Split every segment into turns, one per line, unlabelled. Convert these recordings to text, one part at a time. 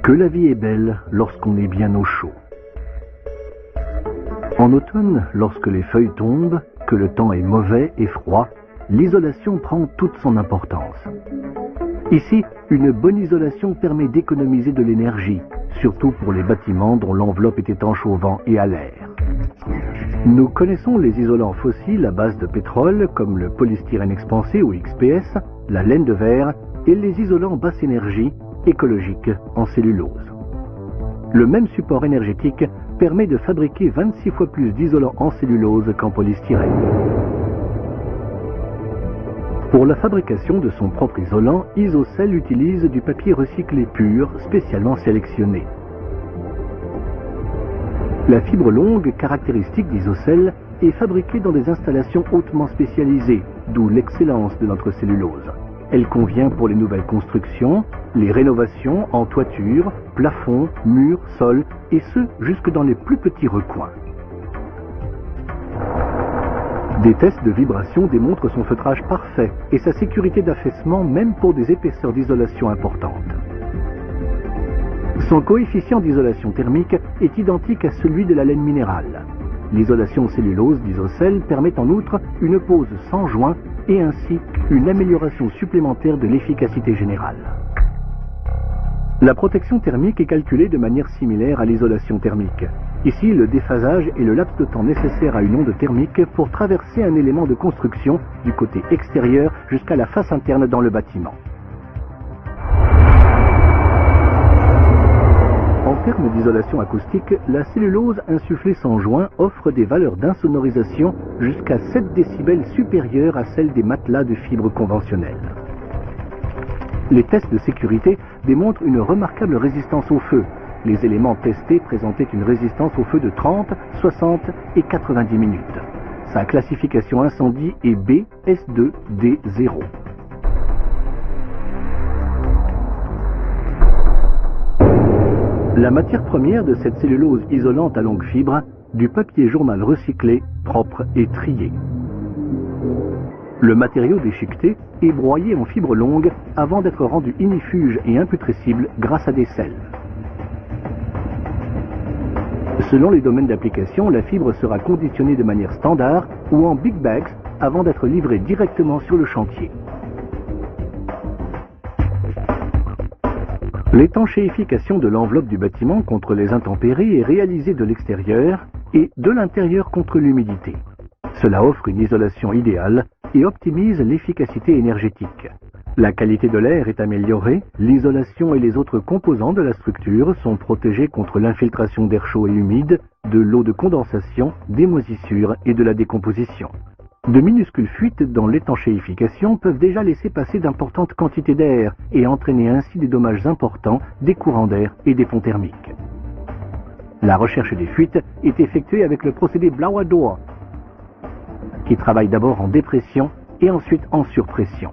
Que la vie est belle lorsqu'on est bien au chaud. En automne, lorsque les feuilles tombent, que le temps est mauvais et froid, l'isolation prend toute son importance. Ici, une bonne isolation permet d'économiser de l'énergie, surtout pour les bâtiments dont l'enveloppe est étanche au vent et à l'air. Nous connaissons les isolants fossiles à base de pétrole, comme le polystyrène expansé ou XPS, la laine de verre, et les isolants basse énergie, écologiques, en cellulose. Le même support énergétique permet de fabriquer 26 fois plus d'isolants en cellulose qu'en polystyrène. Pour la fabrication de son propre isolant, Isocell utilise du papier recyclé pur, spécialement sélectionné. La fibre longue, caractéristique d'Isocell, est fabriquée dans des installations hautement spécialisées, d'où l'excellence de notre cellulose. Elle convient pour les nouvelles constructions, les rénovations en toiture, plafond, murs, sol, et ce, jusque dans les plus petits recoins. Des tests de vibration démontrent son feutrage parfait et sa sécurité d'affaissement même pour des épaisseurs d'isolation importantes. Son coefficient d'isolation thermique est identique à celui de la laine minérale. L'isolation cellulose d'Isocell permet en outre une pose sans joint et ainsi une amélioration supplémentaire de l'efficacité générale. La protection thermique est calculée de manière similaire à l'isolation thermique. Ici, le déphasage est le laps de temps nécessaire à une onde thermique pour traverser un élément de construction du côté extérieur jusqu'à la face interne dans le bâtiment. En termes d'isolation acoustique, la cellulose insufflée sans joint offre des valeurs d'insonorisation jusqu'à 7 décibels supérieures à celles des matelas de fibres conventionnels. Les tests de sécurité démontrent une remarquable résistance au feu. Les éléments testés présentaient une résistance au feu de 30, 60 et 90 minutes. Sa classification incendie est BS2D0. La matière première de cette cellulose isolante à longue fibre, du papier journal recyclé, propre et trié. Le matériau déchiqueté est broyé en fibre longue avant d'être rendu ignifuge et imputrescible grâce à des sels. Selon les domaines d'application, la fibre sera conditionnée de manière standard ou en big bags avant d'être livrée directement sur le chantier. L'étanchéification de l'enveloppe du bâtiment contre les intempéries est réalisée de l'extérieur et de l'intérieur contre l'humidité. Cela offre une isolation idéale et optimise l'efficacité énergétique. La qualité de l'air est améliorée, l'isolation et les autres composants de la structure sont protégés contre l'infiltration d'air chaud et humide, de l'eau de condensation, des moisissures et de la décomposition. De minuscules fuites dans l'étanchéification peuvent déjà laisser passer d'importantes quantités d'air et entraîner ainsi des dommages importants, des courants d'air et des ponts thermiques. La recherche des fuites est effectuée avec le procédé Blauer-Door, qui travaille d'abord en dépression et ensuite en surpression.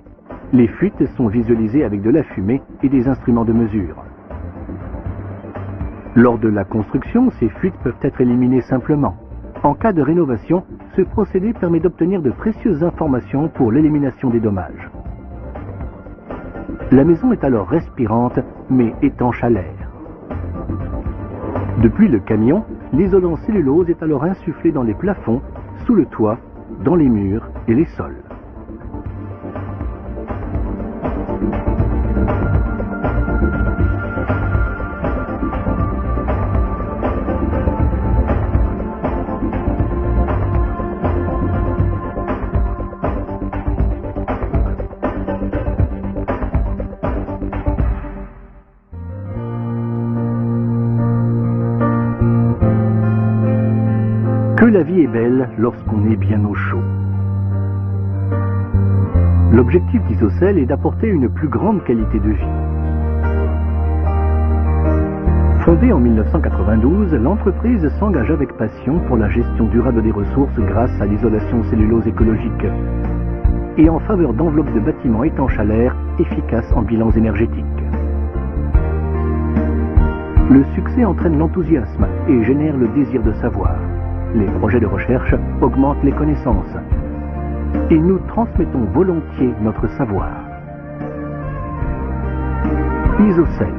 Les fuites sont visualisées avec de la fumée et des instruments de mesure. Lors de la construction, ces fuites peuvent être éliminées simplement. En cas de rénovation, ce procédé permet d'obtenir de précieuses informations pour l'élimination des dommages. La maison est alors respirante, mais étanche à l'air. Depuis le camion, l'isolant cellulose est alors insufflé dans les plafonds, sous le toit, dans les murs et les sols. Que la vie est belle lorsqu'on est bien au chaud. L'objectif d'Isocell est d'apporter une plus grande qualité de vie. Fondée en 1992, l'entreprise s'engage avec passion pour la gestion durable des ressources grâce à l'isolation cellulose écologique et en faveur d'enveloppes de bâtiments étanches à l'air efficaces en bilans énergétiques. Le succès entraîne l'enthousiasme et génère le désir de savoir. Les projets de recherche augmentent les connaissances et nous transmettons volontiers notre savoir. Isocell.